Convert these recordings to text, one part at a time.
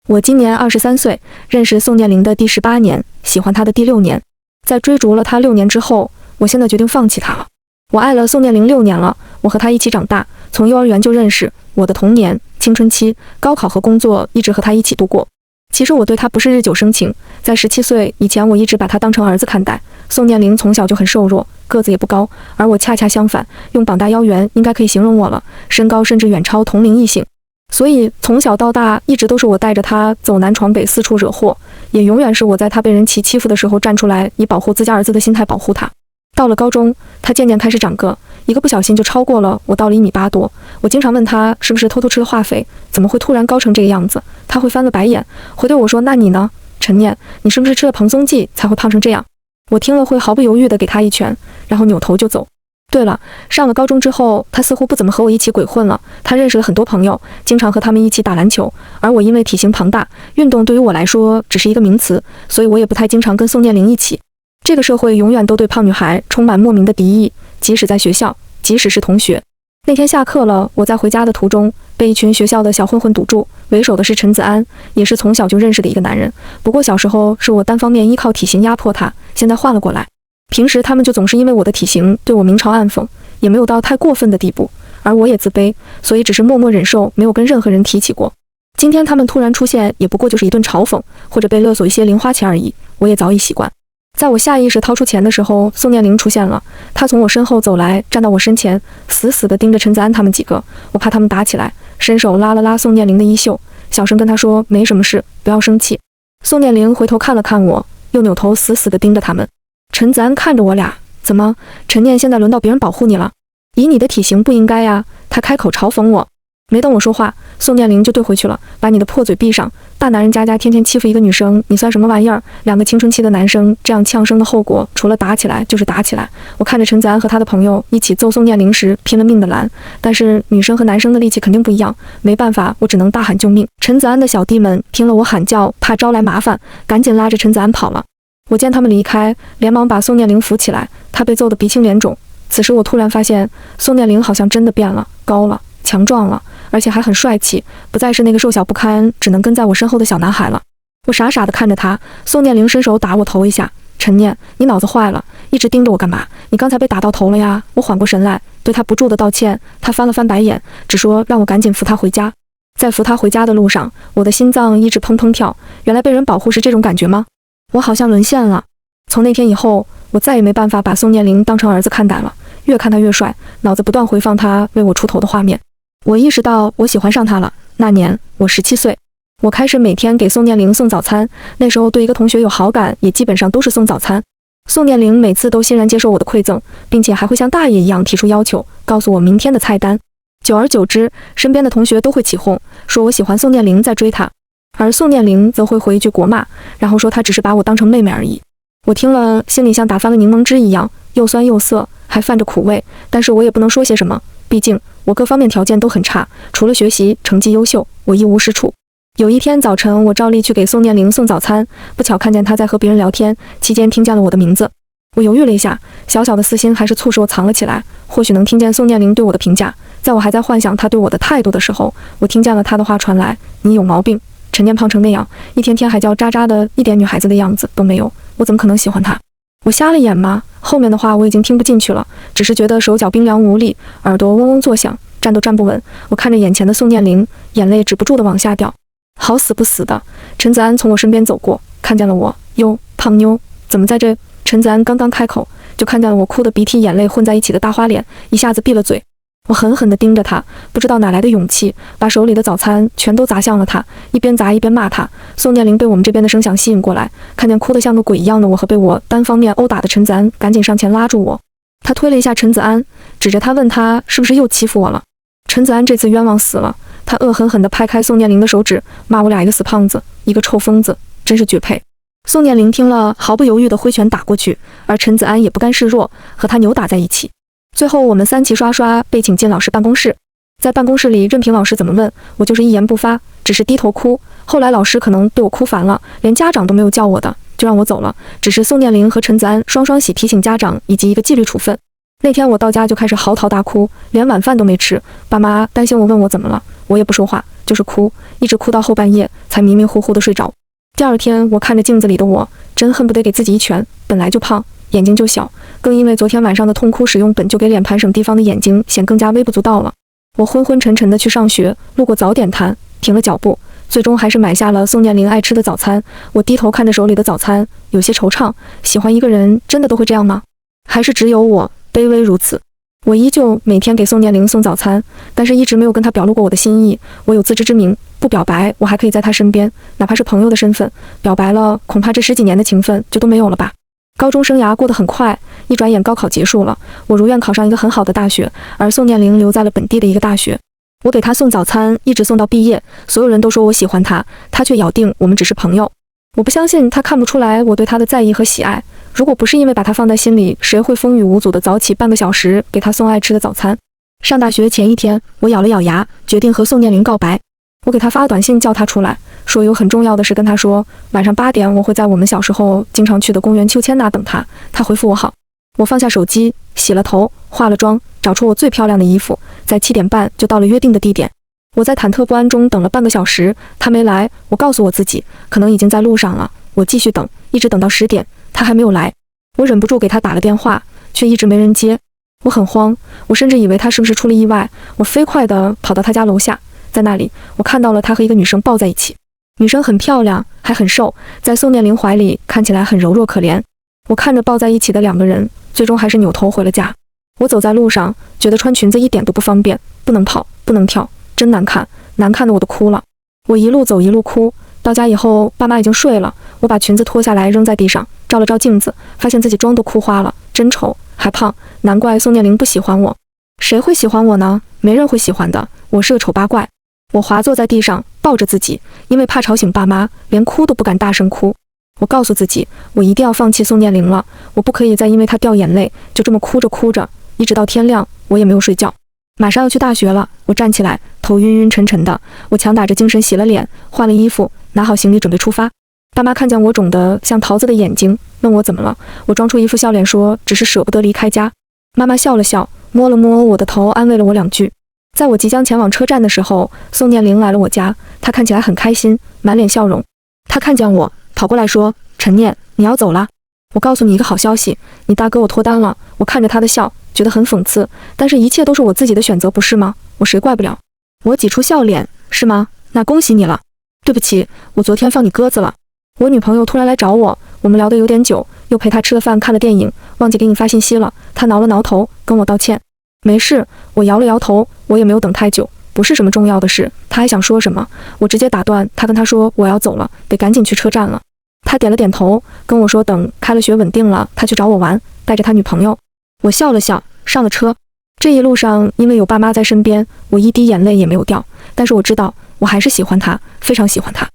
我今年23岁，认识宋念玲的第18年，喜欢她的第6年。在追逐了她6年之后，我现在决定放弃她了。我爱了宋念玲6年了，我和她一起长大，从幼儿园就认识，我的童年、青春期、高考和工作一直和她一起度过。其实我对她不是日久生情，在17岁以前，我一直把她当成儿子看待。宋念玲从小就很瘦弱，个子也不高，而我恰恰相反，用膀大腰圆应该可以形容我了，身高甚至远超同龄异性。所以从小到大一直都是我带着她走南闯北，四处惹祸，也永远是我在她被人欺负的时候站出来，以保护自家儿子的心态保护她。到了高中，她渐渐开始长个，一个不小心就超过了我，到了1.8米多。我经常问她是不是偷偷吃了化肥，怎么会突然高成这个样子，她会翻个白眼，回对我说：“那你呢，陈念，你是不是吃了蓬松剂才会胖成这样？”我听了会毫不犹豫地给她一拳，然后扭头就走。对了，上了高中之后，他似乎不怎么和我一起鬼混了。他认识了很多朋友，经常和他们一起打篮球。而我因为体型庞大，运动对于我来说只是一个名词，所以我也不太经常跟宋念玲一起。这个社会永远都对胖女孩充满莫名的敌意，即使在学校，即使是同学。那天下课了，我在回家的途中被一群学校的小混混堵住，为首的是陈子安，也是从小就认识的一个男人。不过小时候是我单方面依靠体型压迫他，现在换了过来。平时他们就总是因为我的体型对我明嘲暗讽，也没有到太过分的地步，而我也自卑，所以只是默默忍受，没有跟任何人提起过。今天他们突然出现，也不过就是一顿嘲讽，或者被勒索一些零花钱而已，我也早已习惯。在我下意识掏出钱的时候，宋念玲出现了，她从我身后走来，站到我身前，死死地盯着陈子安他们几个，我怕他们打起来，伸手拉了拉宋念玲的衣袖，小声跟她说：“没什么事，不要生气。”宋念玲回头看了看我，又扭头死死地盯着他们。陈子安看着我俩，怎么，陈念现在轮到别人保护你了？以你的体型不应该呀。他开口嘲讽我。没等我说话，宋念玲就对回去了，把你的破嘴闭上，大男人家天天欺负一个女生，你算什么玩意儿？两个青春期的男生这样呛声的后果，除了打起来就是打起来。我看着陈子安和他的朋友一起揍宋念玲时拼了命的拦，但是女生和男生的力气肯定不一样，没办法，我只能大喊救命。陈子安的小弟们听了我喊叫，怕招来麻烦，赶紧拉着陈子安跑了。我见他们离开，连忙把宋念玲扶起来，她被揍得鼻青脸肿。此时我突然发现，宋念玲好像真的变了，高了，强壮了，而且还很帅气，不再是那个瘦小不堪，只能跟在我身后的小男孩了。我傻傻地看着他，宋念玲伸手打我头一下：“陈念，你脑子坏了，一直盯着我干嘛？你刚才被打到头了呀。”我缓过神来，对他不住地道歉。他翻了翻白眼，只说让我赶紧扶他回家。在扶他回家的路上，我的心脏一直砰砰跳，原来被人保护是这种感觉吗？我好像沦陷了。从那天以后，我再也没办法把宋念玲当成儿子看待了，越看他越帅，脑子不断回放他为我出头的画面。我意识到我喜欢上他了。那年我17岁，我开始每天给宋念玲送早餐，那时候对一个同学有好感，也基本上都是送早餐。宋念玲每次都欣然接受我的馈赠，并且还会像大爷一样提出要求，告诉我明天的菜单。久而久之，身边的同学都会起哄，说我喜欢宋念玲在追他，而宋念玲则会回一句国骂，然后说他只是把我当成妹妹而已。我听了，心里像打翻了柠檬汁一样，又酸又涩，还泛着苦味，但是我也不能说些什么，毕竟我各方面条件都很差，除了学习成绩优秀，我一无是处。有一天早晨，我照例去给宋念玲送早餐，不巧看见她在和别人聊天，期间听见了我的名字。我犹豫了一下，小小的私心还是促使我藏了起来，或许能听见宋念玲对我的评价。在我还在幻想她对我的态度的时候，我听见了她的话传来：“你有毛病，陈念胖成那样，一天天还叫渣渣的，一点女孩子的样子都没有，我怎么可能喜欢她？我瞎了眼吗？”后面的话我已经听不进去了，只是觉得手脚冰凉无力，耳朵嗡嗡作响，站都站不稳。我看着眼前的宋念玲，眼泪止不住地往下掉。好死不死的，陈子安从我身边走过，看见了我，哟，胖妞，怎么在这？陈子安刚刚开口，就看见了我哭得鼻涕眼泪混在一起的大花脸，一下子闭了嘴。我狠狠地盯着他，不知道哪来的勇气，把手里的早餐全都砸向了他，一边砸一边骂他。宋念玲被我们这边的声响吸引过来，看见哭得像个鬼一样的我和被我单方面殴打的陈子安，赶紧上前拉住我。他推了一下陈子安，指着他问他是不是又欺负我了。陈子安这次冤枉死了，他恶狠狠地拍开宋念玲的手指，骂我俩一个死胖子，一个臭疯子，真是绝配。宋念玲听了，毫不犹豫地挥拳打过去，而陈子安也不甘示弱，和他扭打在一起。最后我们三齐刷刷被请进老师办公室。在办公室里，任凭老师怎么问，我就是一言不发，只是低头哭。后来老师可能对我哭烦了，连家长都没有叫我的，就让我走了。只是宋念玲和陈子安双双喜提醒家长以及一个纪律处分。那天我到家就开始嚎啕大哭，连晚饭都没吃。爸妈担心我问我怎么了，我也不说话，就是哭，一直哭到后半夜才迷迷糊糊的睡着。第二天，我看着镜子里的我，真恨不得给自己一拳。本来就胖，眼睛就小，更因为昨天晚上的痛哭使用本就给脸盘省地方的眼睛显更加微不足道了。我昏昏沉沉的去上学，路过早点摊，停了脚步，最终还是买下了宋念玲爱吃的早餐。我低头看着手里的早餐，有些惆怅。喜欢一个人真的都会这样吗？还是只有我卑微如此？我依旧每天给宋念玲送早餐，但是一直没有跟她表露过我的心意。我有自知之明，不表白我还可以在她身边，哪怕是朋友的身份，表白了恐怕这10几年的情分就都没有了吧。高中生涯过得很快，一转眼高考结束了，我如愿考上一个很好的大学，而宋念玲留在了本地的一个大学。我给她送早餐，一直送到毕业，所有人都说我喜欢她，她却咬定我们只是朋友。我不相信她看不出来我对她的在意和喜爱。如果不是因为把她放在心里，谁会风雨无阻地早起半个小时给她送爱吃的早餐？上大学前一天，我咬了咬牙，决定和宋念玲告白。我给她发短信叫她出来，说有很重要的事跟她说，晚上8点我会在我们小时候经常去的公园秋千那等她。她回复我好。我放下手机，洗了头，化了妆，找出我最漂亮的衣服，在7点半就到了约定的地点。我在忐忑不安中等了半个小时，她没来，我告诉我自己可能已经在路上了。我继续等，一直等到10点，她还没有来。我忍不住给她打了电话，却一直没人接。我很慌，我甚至以为她是不是出了意外。我飞快地跑到她家楼下，在那里我看到了她和一个女生抱在一起。女生很漂亮，还很瘦，在宋念玲怀里看起来很柔弱可怜。我看着抱在一起的2个人，最终还是扭头回了家。我走在路上，觉得穿裙子一点都不方便，不能跑，不能跳，真难看，难看的我都哭了。我一路走一路哭，到家以后爸妈已经睡了，我把裙子脱下来扔在地上，照了照镜子，发现自己妆都哭花了，真丑，还胖，难怪宋念玲不喜欢我。谁会喜欢我呢？没人会喜欢的，我是个丑八怪。我滑坐在地上，抱着自己，因为怕吵醒爸妈，连哭都不敢大声哭。我告诉自己，我一定要放弃宋念玲了，我不可以再因为她掉眼泪。就这么哭着哭着，一直到天亮，我也没有睡觉。马上要去大学了，我站起来，头晕晕沉沉的。我强打着精神洗了脸，换了衣服，拿好行李准备出发。爸妈看见我肿得像桃子的眼睛，问我怎么了。我装出一副笑脸说，只是舍不得离开家。妈妈笑了笑，摸了摸我的头，安慰了我2句。在我即将前往车站的时候，宋念玲来了我家，她看起来很开心，满脸笑容。她看见我，跑过来说，陈念，你要走了。我告诉你一个好消息，你大哥我脱单了。我看着他的笑，觉得很讽刺，但是一切都是我自己的选择，不是吗？我谁怪不了。我挤出笑脸，是吗？那恭喜你了。对不起，我昨天放你鸽子了。我女朋友突然来找我，我们聊得有点久，又陪她吃了饭，看了电影，忘记给你发信息了。她挠了挠头，跟我道歉。没事，我摇了摇头，我也没有等太久，不是什么重要的事。她还想说什么，我直接打断她，跟她说我要走了，得赶紧去车站了。他点了点头，跟我说等开了学稳定了，他去找我玩，带着他女朋友。我笑了笑，上了车。这一路上，因为有爸妈在身边，我一滴眼泪也没有掉。但是我知道，我还是喜欢他，非常喜欢他。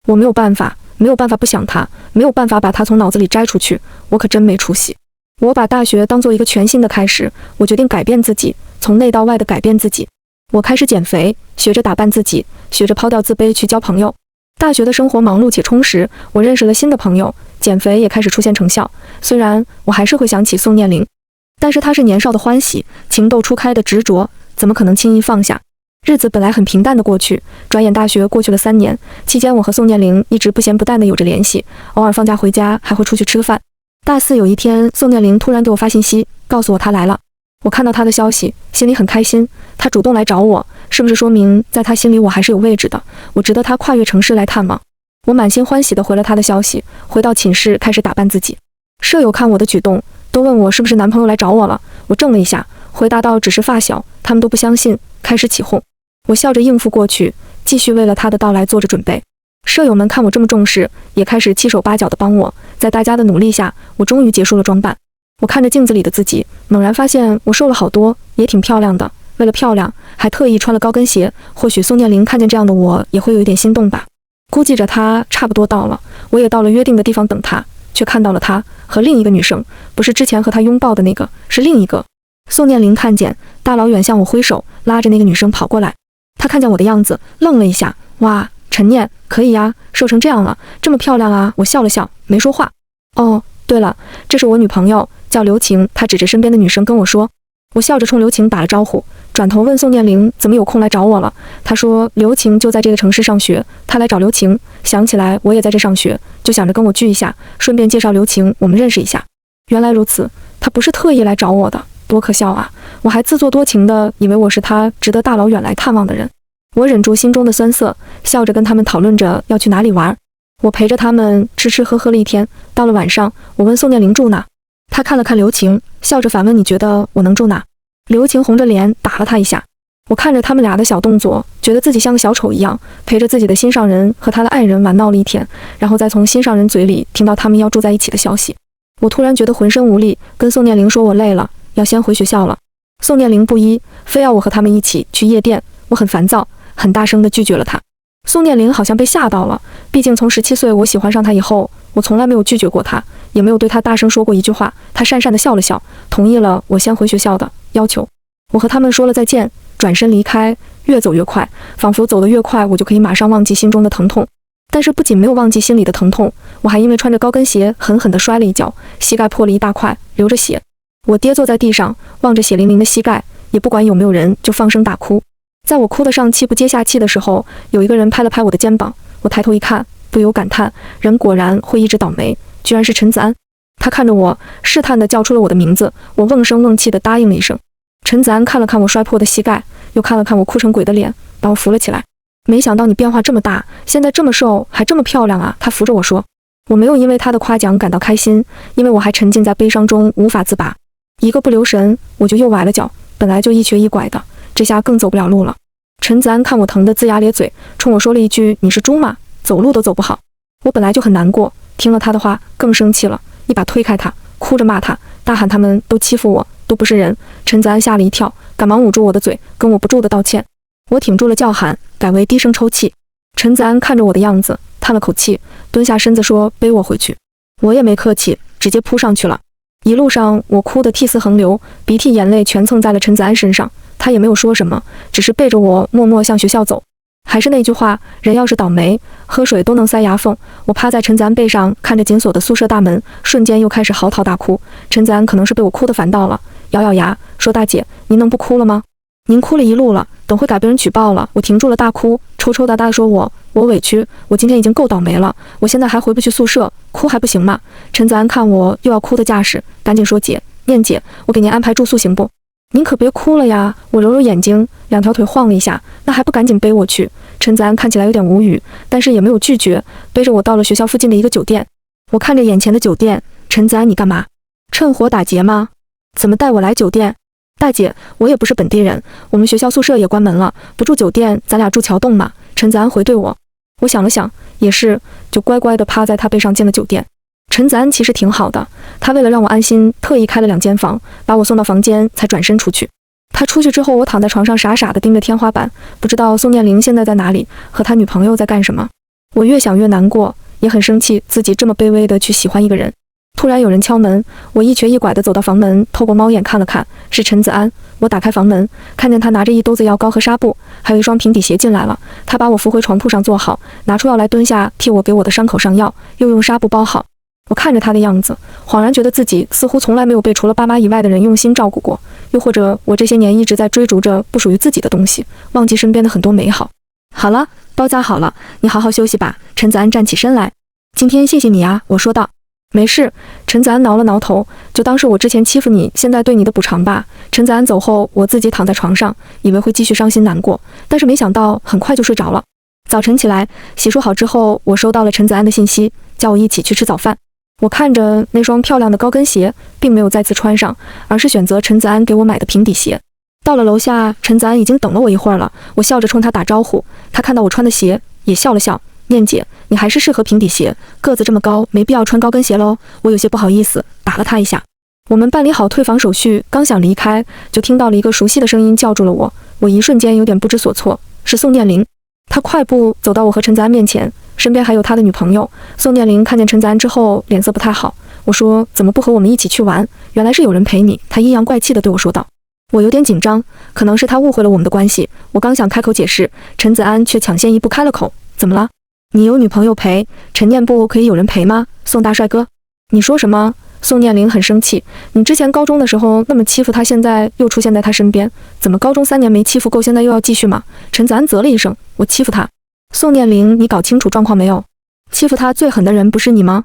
我没有办法不想他，没有办法把他从脑子里摘出去。我可真没出息。我把大学当做一个全新的开始，我决定改变自己，从内到外的改变自己。我开始减肥，学着打扮自己，学着抛掉自卑去交朋友。大学的生活忙碌且充实，我认识了新的朋友，减肥也开始出现成效。虽然我还是会想起宋念玲，但是她是年少的欢喜，情窦初开的执着，怎么可能轻易放下？日子本来很平淡的过去，转眼大学过去了3年，期间我和宋念玲一直不咸不淡的有着联系，偶尔放假回家还会出去吃个饭。大4有一天，宋念玲突然给我发信息，告诉我她来了。我看到她的消息，心里很开心，她主动来找我，是不是说明在她心里我还是有位置的？我值得她跨越城市来探望。我满心欢喜地回了她的消息，回到寝室开始打扮自己。舍友看我的举动，都问我是不是男朋友来找我了。我怔了一下，回答道只是发小，他们都不相信，开始起哄。我笑着应付过去，继续为了他的到来做着准备。舍友们看我这么重视，也开始七手八脚地帮我。在大家的努力下，我终于结束了装扮。我看着镜子里的自己，猛然发现我瘦了好多，也挺漂亮的。为了漂亮，还特意穿了高跟鞋。或许宋念玲看见这样的我，也会有一点心动吧。估计着她差不多到了，我也到了约定的地方等她，却看到了她和另一个女生，不是之前和她拥抱的那个，是另一个。宋念玲看见，大老远向我挥手，拉着那个女生跑过来。她看见我的样子，愣了一下，哇，陈念，可以呀，瘦成这样了，这么漂亮啊！我笑了笑，没说话。哦，对了，这是我女朋友，叫刘晴。她指着身边的女生跟我说。我笑着冲刘晴打了招呼，转头问宋念玲怎么有空来找我了。她说刘晴就在这个城市上学，她来找刘晴，想起来我也在这上学，就想着跟我聚一下，顺便介绍刘晴我们认识一下。原来如此，她不是特意来找我的，多可笑啊！我还自作多情的以为我是她值得大老远来探望的人。我忍住心中的酸涩，笑着跟他们讨论着要去哪里玩。我陪着他们吃吃喝喝了一天，到了晚上，我问宋念玲住哪，她看了看刘晴，笑着反问你觉得我能住哪？刘晴红着脸打了他一下。我看着他们俩的小动作，觉得自己像个小丑一样，陪着自己的心上人和他的爱人玩闹了一天，然后再从心上人嘴里听到他们要住在一起的消息。我突然觉得浑身无力，跟宋念玲说我累了，要先回学校了。宋念玲不依，非要我和他们一起去夜店，我很烦躁，很大声地拒绝了他。宋念玲好像被吓到了，毕竟从17岁我喜欢上他以后，我从来没有拒绝过他，也没有对他大声说过一句话。他讪讪地笑了笑，同意了我先回学校的要求。我和他们说了再见，转身离开，越走越快，仿佛走得越快，我就可以马上忘记心中的疼痛。但是不仅没有忘记心里的疼痛，我还因为穿着高跟鞋狠狠地摔了一跤，膝盖破了一大块，流着血。我跌坐在地上，望着血淋淋的膝盖，也不管有没有人，就放声大哭。在我哭得上气不接下气的时候，有一个人拍了拍我的肩膀，我抬头一看，不由感叹，人果然会一直倒霉，居然是陈子安。他看着我，试探地叫出了我的名字，我瓮声瓮气地答应了一声。陈子安看了看我摔破的膝盖，又看了看我哭成鬼的脸，把我扶了起来。没想到你变化这么大，现在这么瘦，还这么漂亮啊！他扶着我说。我没有因为他的夸奖感到开心，因为我还沉浸在悲伤中无法自拔。一个不留神，我就又崴了脚，本来就一瘸一拐的，这下更走不了路了。陈子安看我疼得龇牙咧嘴，冲我说了一句：“你是猪吗？走路都走不好。”我本来就很难过，听了他的话更生气了，一把推开他，哭着骂他，大喊他们都欺负我，都不是人。陈子安吓了一跳，赶忙捂住我的嘴，跟我不住的道歉。我挺住了叫喊，改为低声抽泣。陈子安看着我的样子，叹了口气，蹲下身子说：“背我回去。”我也没客气，直接扑上去了。一路上我哭得涕泗横流，鼻涕眼泪全蹭在了陈子安身上，他也没有说什么，只是背着我默默向学校走。还是那句话，人要是倒霉，喝水都能塞牙缝。我趴在陈子安背上，看着紧锁的宿舍大门，瞬间又开始嚎啕大哭。陈子安可能是被我哭得烦到了，咬咬牙说：“大姐，您能不哭了吗？您哭了一路了，等会改被人举报了。”我停住了大哭，抽抽搭搭地说：“我委屈，我今天已经够倒霉了，我现在还回不去宿舍，哭还不行吗？”陈子安看我又要哭的架势，赶紧说：“姐，念姐，我给您安排住宿行不？您可别哭了呀！”我揉揉眼睛，两条腿晃了一下，那还不赶紧背我去？陈子安看起来有点无语，但是也没有拒绝，背着我到了学校附近的一个酒店。我看着眼前的酒店，陈子安，你干嘛？趁火打劫吗？怎么带我来酒店？大姐，我也不是本地人，我们学校宿舍也关门了，不住酒店，咱俩住桥洞嘛。陈子安回对我。我想了想，也是，就乖乖地趴在他背上进了酒店。陈子安其实挺好的，他为了让我安心，特意开了2间房，把我送到房间才转身出去。他出去之后，我躺在床上傻傻地盯着天花板，不知道宋念玲现在在哪里，和他女朋友在干什么。我越想越难过，也很生气自己这么卑微地去喜欢一个人。突然有人敲门，我一瘸一拐地走到房门，透过猫眼看了看，是陈子安。我打开房门，看见他拿着一兜子药膏和纱布，还有一双平底鞋进来了。他把我扶回床铺上坐好，拿出药来蹲下替我给我的伤口上药，又用纱布包好。我看着他的样子，恍然觉得自己似乎从来没有被除了爸妈以外的人用心照顾过，又或者我这些年一直在追逐着不属于自己的东西，忘记身边的很多美好。好了，包扎好了，你好好休息吧。陈子安站起身来，今天谢谢你啊，我说道。没事，陈子安挠了挠头，就当是我之前欺负你，现在对你的补偿吧。陈子安走后，我自己躺在床上，以为会继续伤心难过，但是没想到很快就睡着了。早晨起来，洗漱好之后，我收到了陈子安的信息，叫我一起去吃早饭。我看着那双漂亮的高跟鞋，并没有再次穿上，而是选择陈子安给我买的平底鞋。到了楼下，陈子安已经等了我一会儿了，我笑着冲他打招呼，他看到我穿的鞋，也笑了笑。念姐，你还是适合平底鞋，个子这么高，没必要穿高跟鞋喽。我有些不好意思，打了他一下。我们办理好退房手续，刚想离开，就听到了一个熟悉的声音叫住了我。我一瞬间有点不知所措，是宋念玲。他快步走到我和陈子安面前，身边还有他的女朋友。宋念玲看见陈子安之后，脸色不太好。我说：“怎么不和我们一起去玩？原来是有人陪你。”他阴阳怪气地对我说道。我有点紧张，可能是他误会了我们的关系。我刚想开口解释，陈子安却抢先一步开了口：“怎么了？你有女朋友陪，陈念不可以有人陪吗？宋大帅哥，你说什么？宋念灵很生气，你之前高中的时候那么欺负他，现在又出现在他身边，怎么高中3年没欺负够，现在又要继续吗？陈子安啧了一声，我欺负他？宋念灵，你搞清楚状况没有？欺负他最狠的人不是你吗？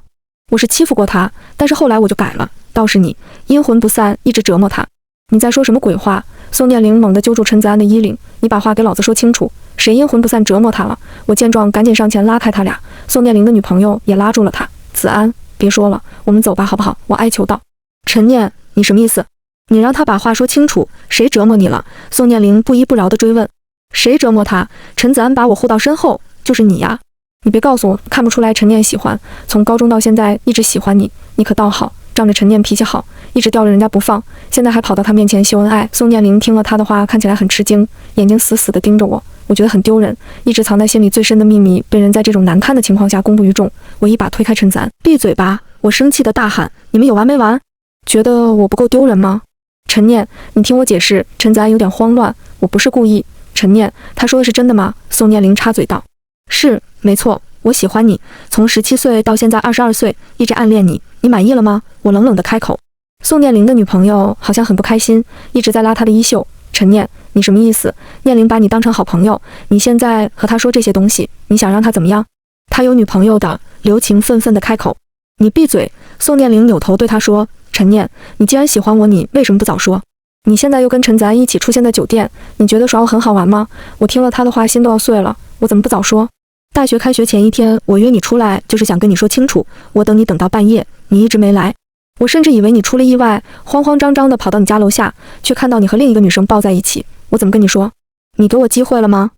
我是欺负过他，但是后来我就改了，倒是你阴魂不散，一直折磨他。你在说什么鬼话？宋念灵猛地揪住陈子安的衣领，你把话给老子说清楚，谁阴魂不散折磨他了？我见状赶紧上前拉开他俩，宋念灵的女朋友也拉住了他。子安，别说了，我们走吧好不好？我哀求道。陈念，你什么意思？你让他把话说清楚，谁折磨你了？宋念灵不依不饶地追问。谁折磨他？陈子安把我护到身后，就是你呀！你别告诉我看不出来陈念喜欢，从高中到现在一直喜欢你，你可倒好，仗着陈念脾气好，一直吊着人家不放，现在还跑到他面前秀恩爱。宋念灵听了他的话，看起来很吃惊，眼睛死死地盯着我，我觉得很丢人，一直藏在心里最深的秘密被人在这种难堪的情况下公布于众。我一把推开陈子安，闭嘴吧！我生气地大喊，你们有完没完？觉得我不够丢人吗？陈念，你听我解释。陈子安有点慌乱，我不是故意。陈念，他说的是真的吗？宋念灵插嘴道。是，没错，我喜欢你，从17岁到现在22岁，一直暗恋你，你满意了吗？我冷冷地开口。宋念灵的女朋友好像很不开心，一直在拉他的衣袖。陈念，你什么意思？念灵把你当成好朋友，你现在和他说这些东西，你想让他怎么样？他有女朋友的。刘晴愤愤地开口。你闭嘴！宋念灵扭头对他说。陈念，你既然喜欢我，你为什么不早说？你现在又跟陈子安一起出现在酒店，你觉得耍我很好玩吗？我听了他的话，心都要碎了，我怎么不早说？大学开学前一天，我约你出来，就是想跟你说清楚，我等你等到半夜，你一直没来，我甚至以为你出了意外，慌慌张张地跑到你家楼下，却看到你和另一个女生抱在一起，我怎么跟你说？你给我机会了吗？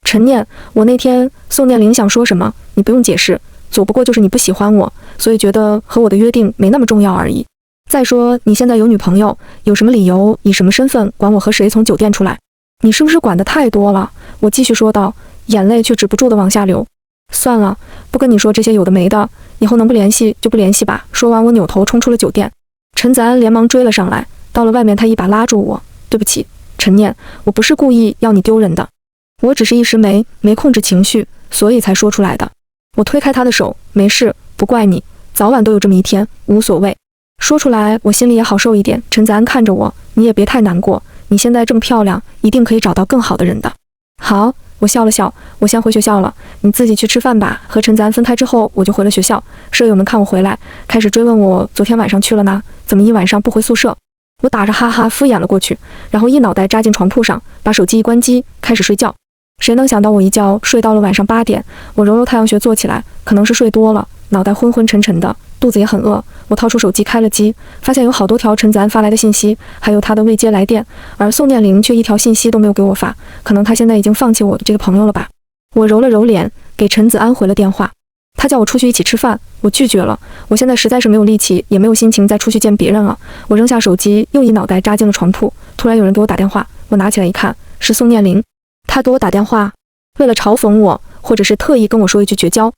陈念，我那天……宋念灵想说什么，你不用解释，只不过就是你不喜欢我，所以觉得和我的约定没那么重要而已。再说你现在有女朋友，有什么理由以什么身份管我和谁从酒店出来？你是不是管得太多了？我继续说道，眼泪却止不住地往下流。算了，不跟你说这些有的没的，以后能不联系就不联系吧。说完，我扭头冲出了酒店。陈子安连忙追了上来，到了外面，他一把拉住我，对不起，陈念，我不是故意要你丢人的，我只是一时没控制情绪，所以才说出来的。我推开他的手，没事，不怪你，早晚都有这么一天，无所谓。说出来，我心里也好受一点。陈子安看着我，你也别太难过，你现在这么漂亮，一定可以找到更好的人的。好，我笑了笑，我先回学校了，你自己去吃饭吧。和陈子安分开之后，我就回了学校。舍友们看我回来，开始追问我昨天晚上去了哪，怎么一晚上不回宿舍。我打着哈哈敷衍了过去，然后一脑袋扎进床铺上，把手机一关机，开始睡觉。谁能想到我一觉睡到了晚上8点，我揉揉太阳穴坐起来，可能是睡多了，脑袋昏昏沉沉的，肚子也很饿。我掏出手机开了机，发现有好多条陈子安发来的信息，还有他的未接来电，而宋念灵却一条信息都没有给我发，可能他现在已经放弃我这个朋友了吧。我揉了揉脸，给陈子安回了电话，他叫我出去一起吃饭，我拒绝了，我现在实在是没有力气，也没有心情再出去见别人了。我扔下手机，又一脑袋扎进了床铺。突然有人给我打电话，我拿起来一看，是宋念灵。他给我打电话，为了嘲讽我，或者是特意跟我说一句绝交。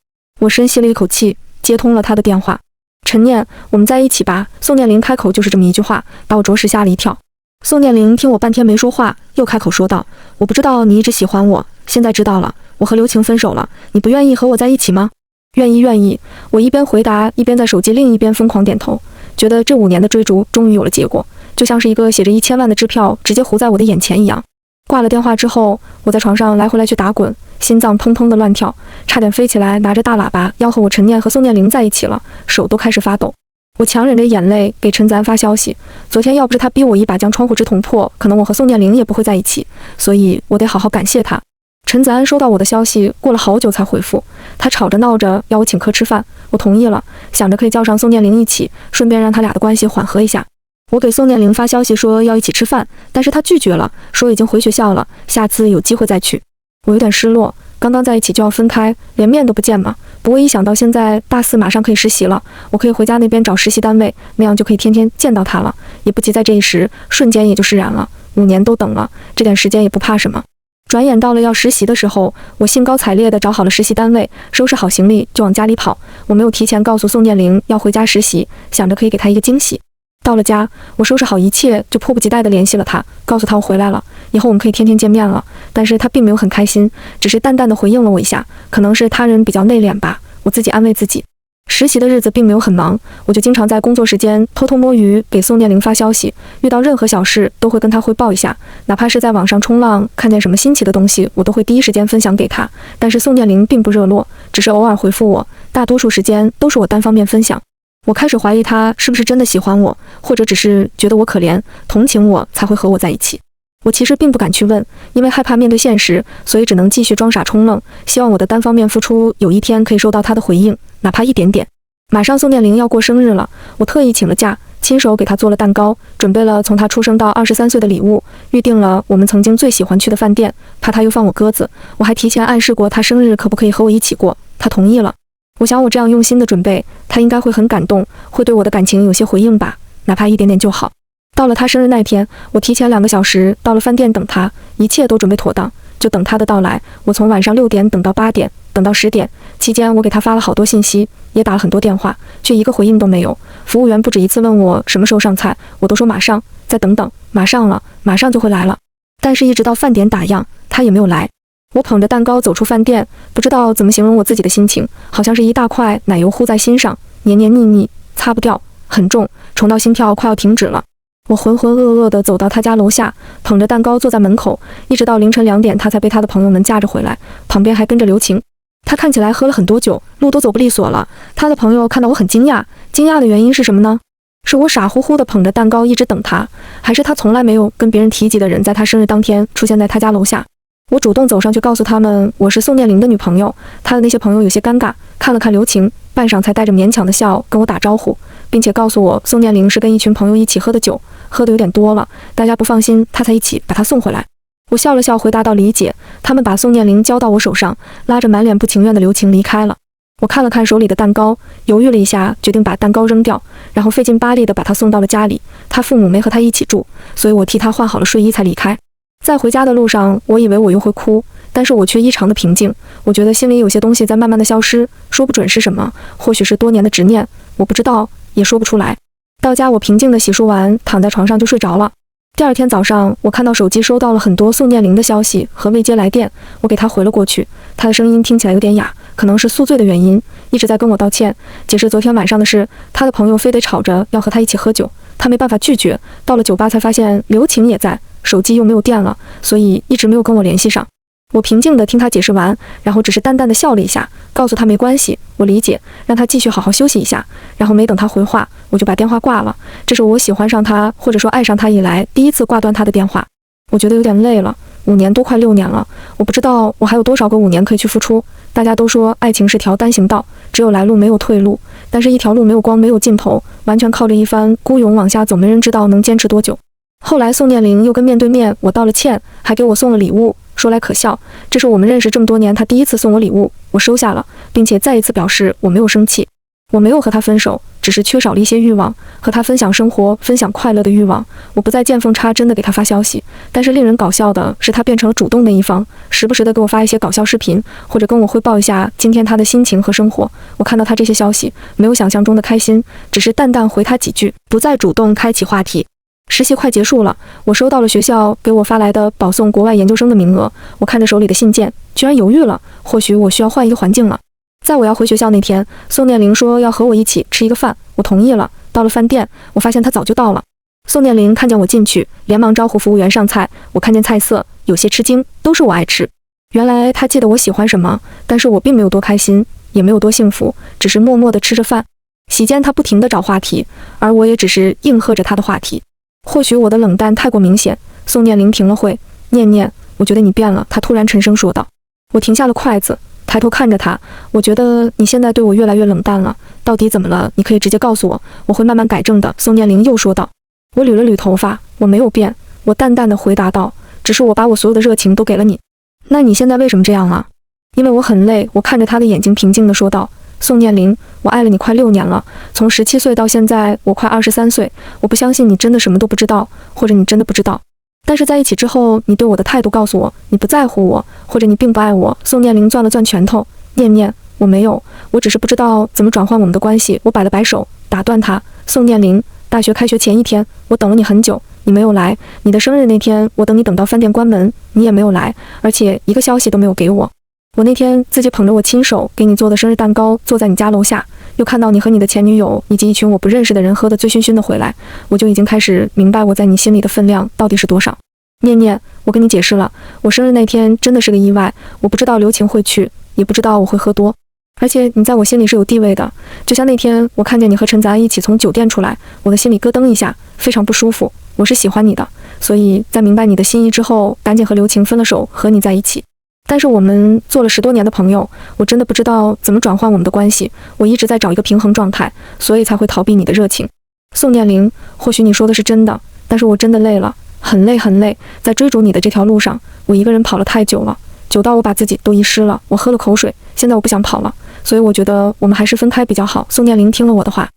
我深吸了一口气，接通了他的电话。陈念，我们在一起吧。宋念灵开口就是这么一句话，把我着实吓了一跳。宋念灵听我半天没说话，又开口说道，我不知道你一直喜欢我，现在知道了，我和刘晴分手了，你不愿意和我在一起吗？愿意愿意。我一边回答，一边在手机另一边疯狂点头，觉得这5年的追逐终于有了结果，就像是一个写着1000万的支票直接糊在我的眼前一样。挂了电话之后，我在床上来回来去打滚，心脏砰砰的乱跳，差点飞起来拿着大喇叭吆喝我陈念和宋念灵在一起了，手都开始发抖。我强忍着眼泪给陈子安发消息，昨天要不是他逼我一把将窗户纸捅破，可能我和宋念灵也不会在一起，所以我得好好感谢他。陈子安收到我的消息，过了好久才回复，他吵着闹着要我请客吃饭，我同意了，想着可以叫上宋念灵一起，顺便让他俩的关系缓和一下。我给宋念灵发消息说要一起吃饭，但是他拒绝了，说已经回学校了，下次有机会再去。我有点失落，刚刚在一起就要分开，连面都不见嘛。不过一想到现在大4马上可以实习了，我可以回家那边找实习单位，那样就可以天天见到他了，也不急在这一时，瞬间也就释然了。5年都等了，这点时间也不怕什么。转眼到了要实习的时候，我兴高采烈地找好了实习单位，收拾好行李就往家里跑。我没有提前告诉宋念灵要回家实习，想着可以给他一个惊喜。到了家，我收拾好一切，就迫不及待地联系了他，告诉他我回来了，以后我们可以天天见面了。但是他并没有很开心，只是淡淡地回应了我一下，可能是他人比较内敛吧，我自己安慰自己。实习的日子并没有很忙，我就经常在工作时间偷偷摸鱼给宋念玲发消息，遇到任何小事都会跟她汇报一下，哪怕是在网上冲浪看见什么新奇的东西，我都会第一时间分享给她。但是宋念玲并不热络，只是偶尔回复我，大多数时间都是我单方面分享。我开始怀疑她是不是真的喜欢我，或者只是觉得我可怜，同情我才会和我在一起。我其实并不敢去问，因为害怕面对现实，所以只能继续装傻充愣，希望我的单方面付出有一天可以收到她的回应，哪怕一点点。马上宋念玲要过生日了，我特意请了假，亲手给她做了蛋糕，准备了从她出生到23岁的礼物，预定了我们曾经最喜欢去的饭店，怕她又放我鸽子，我还提前暗示过她生日可不可以和我一起过，她同意了。我想我这样用心的准备，她应该会很感动，会对我的感情有些回应吧，哪怕一点点就好。到了她生日那天，我提前2个小时到了饭店等她，一切都准备妥当，就等她的到来。我从晚上6点等到8点，等到10点，期间我给她发了好多信息，也打了很多电话，却一个回应都没有。服务员不止一次问我什么时候上菜，我都说马上，再等等，马上了，马上就会来了。但是一直到饭点打烊，她也没有来。我捧着蛋糕走出饭店，不知道怎么形容我自己的心情，好像是一大块奶油糊在心上，黏黏腻腻，擦不掉，很重，重到心跳快要停止了。我浑浑噩噩地走到他家楼下，捧着蛋糕坐在门口，一直到凌晨2点，他才被他的朋友们架着回来，旁边还跟着刘晴。他看起来喝了很多酒，路都走不利索了。他的朋友看到我很惊讶，惊讶的原因是什么呢？是我傻乎乎地捧着蛋糕一直等他，还是他从来没有跟别人提及的人在他生日当天出现在他家楼下？我主动走上去告诉他们我是宋念玲的女朋友。他的那些朋友有些尴尬，看了看刘晴，半晌才带着勉强的笑跟我打招呼，并且告诉我宋念玲是跟一群朋友一起喝的酒，喝的有点多了，大家不放心，他才一起把她送回来。我笑了笑回答道理解。他们把宋念玲交到我手上，拉着满脸不情愿的刘晴离开了。我看了看手里的蛋糕，犹豫了一下，决定把蛋糕扔掉，然后费劲巴力地把她送到了家里。她父母没和她一起住，所以我替她换好了睡衣才离开。在回家的路上，我以为我又会哭，但是我却异常的平静。我觉得心里有些东西在慢慢的消失，说不准是什么，或许是多年的执念，我不知道，也说不出来。到家我平静的洗漱完，躺在床上就睡着了。第2天早上，我看到手机收到了很多宋念玲的消息和未接来电，我给她回了过去。她的声音听起来有点哑，可能是宿醉的原因，一直在跟我道歉，解释昨天晚上的事。她的朋友非得吵着要和她一起喝酒，她没办法拒绝。到了酒吧才发现刘晴也在，手机又没有电了，所以一直没有跟我联系上。我平静地听她解释完，然后只是淡淡的笑了一下，告诉她没关系，我理解，让她继续好好休息一下。然后没等她回话，我就把电话挂了。这是我喜欢上她，或者说爱上她以来第一次挂断她的电话。我觉得有点累了，5年多快6年了，我不知道我还有多少个5年可以去付出。大家都说爱情是条单行道，只有来路没有退路，但是一条路没有光没有尽头，完全靠着一番孤勇往下走，没人知道能坚持多久。后来宋念玲又跟面对面我道了歉，还给我送了礼物，说来可笑，这是我们认识这么多年她第一次送我礼物，我收下了，并且再一次表示我没有生气。我没有和她分手，只是缺少了一些欲望，和她分享生活分享快乐的欲望。我不再见缝插针地给她发消息，但是令人搞笑的是她变成了主动的一方，时不时地给我发一些搞笑视频，或者跟我汇报一下今天她的心情和生活。我看到她这些消息，没有想象中的开心，只是淡淡回她几句，不再主动开启话题。实习快结束了，我收到了学校给我发来的保送国外研究生的名额。我看着手里的信件，居然犹豫了，或许我需要换一个环境了。在我要回学校那天，宋念玲说要和我一起吃一个饭，我同意了。到了饭店，我发现她早就到了。宋念玲看见我进去，连忙招呼服务员上菜。我看见菜色，有些吃惊，都是我爱吃。原来她记得我喜欢什么，但是我并没有多开心，也没有多幸福，只是默默地吃着饭。席间她不停地找话题，而我也只是应和着她的话题。或许我的冷淡太过明显，宋念玲停了会，念念，我觉得你变了，她突然沉声说道。我停下了筷子，抬头看着她，我觉得你现在对我越来越冷淡了，到底怎么了？你可以直接告诉我，我会慢慢改正的。宋念玲又说道。我捋了捋头发，我没有变，我淡淡的回答道，只是我把我所有的热情都给了你。那你现在为什么这样了？因为我很累。我看着她的眼睛平静地说道。宋念玲，我爱了你快6年了，从17岁到现在，我快23岁。我不相信你真的什么都不知道，或者你真的不知道。但是在一起之后，你对我的态度告诉我，你不在乎我，或者你并不爱我。宋念玲攥了攥拳头，念念，我没有，我只是不知道怎么转换我们的关系。我摆了摆手，打断他。宋念玲，大学开学前1天，我等了你很久，你没有来。你的生日那天，我等你等到饭店关门，你也没有来，而且一个消息都没有给我。我那天自己捧着我亲手给你做的生日蛋糕，坐在你家楼下，又看到你和你的前女友以及一群我不认识的人喝得醉醺醺的回来，我就已经开始明白我在你心里的分量到底是多少。念念，我跟你解释了，我生日那天真的是个意外，我不知道刘晴会去，也不知道我会喝多，而且你在我心里是有地位的，就像那天我看见你和陈泽安一起从酒店出来，我的心里咯噔一下，非常不舒服。我是喜欢你的，所以在明白你的心意之后，赶紧和刘晴分了手，和你在一起。但是我们做了10多年的朋友，我真的不知道怎么转换我们的关系，我一直在找一个平衡状态，所以才会逃避你的热情。宋念灵，或许你说的是真的，但是我真的累了，很累很累，在追逐你的这条路上，我一个人跑了太久了，久到我把自己都遗失了。我喝了口水，现在我不想跑了，所以我觉得我们还是分开比较好。宋念灵听了我的话，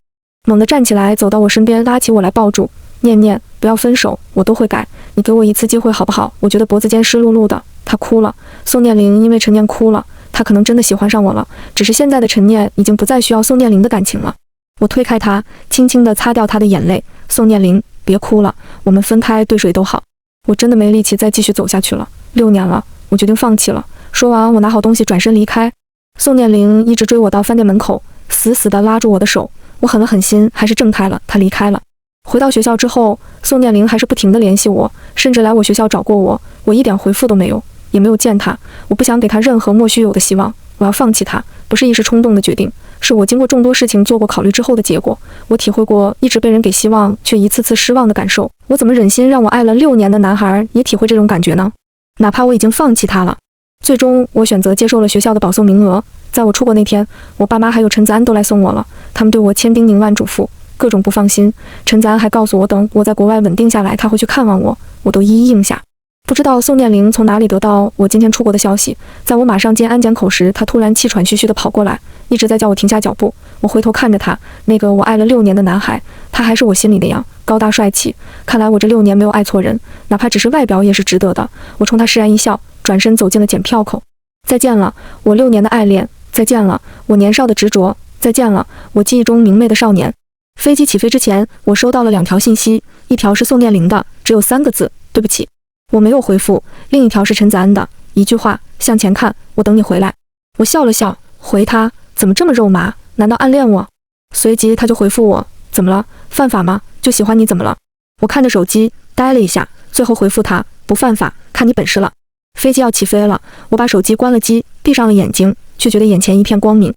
猛地站起来，走到我身边，拉起我来抱住。念念，不要分手，我都会改，你给我一次机会好不好？我觉得脖子间湿漉漉的。他哭了，宋念灵因为陈念哭了，他可能真的喜欢上我了，只是现在的陈念已经不再需要宋念灵的感情了。我推开他，轻轻地擦掉他的眼泪。宋念灵，别哭了，我们分开对谁都好。我真的没力气再继续走下去了，6年了，我决定放弃了。说完，我拿好东西转身离开。宋念灵一直追我到饭店门口，死死地拉住我的手，我狠了狠心，还是挣开了，他离开了。回到学校之后，宋念灵还是不停地联系我，甚至来我学校找过我，我一点回复都没有，也没有见他。我不想给他任何莫须有的希望，我要放弃他，不是一时冲动的决定，是我经过众多事情做过考虑之后的结果。我体会过一直被人给希望却一次次失望的感受，我怎么忍心让我爱了6年的男孩也体会这种感觉呢？哪怕我已经放弃他了。最终我选择接受了学校的保送名额。在我出国那天，我爸妈还有陈子安都来送我了，他们对我千叮咛万嘱咐，各种不放心。陈子安还告诉我，等我在国外稳定下来，他会去看望我，我都一一应下。不知道宋念灵从哪里得到我今天出国的消息，在我马上进安检口时，他突然气喘吁吁地跑过来，一直在叫我停下脚步。我回头看着他，那个我爱了6年的男孩，他还是我心里那样高大帅气。看来我这6年没有爱错人，哪怕只是外表也是值得的。我冲他释然一笑，转身走进了检票口。再见了，我6年的爱恋，再见了，我年少的执着，再见了，我记忆中明媚的少年。飞机起飞之前，我收到了2条信息，一条是宋念灵的，只有3个字，对不起。我没有回复。另一条是陈子安的，一句话，向前看，我等你回来。我笑了笑，回他，怎么这么肉麻？难道暗恋我？随即他就回复我，怎么了？犯法吗？就喜欢你怎么了？我看着手机，呆了一下，最后回复他，不犯法，看你本事了。飞机要起飞了，我把手机关了机，闭上了眼睛，却觉得眼前一片光明。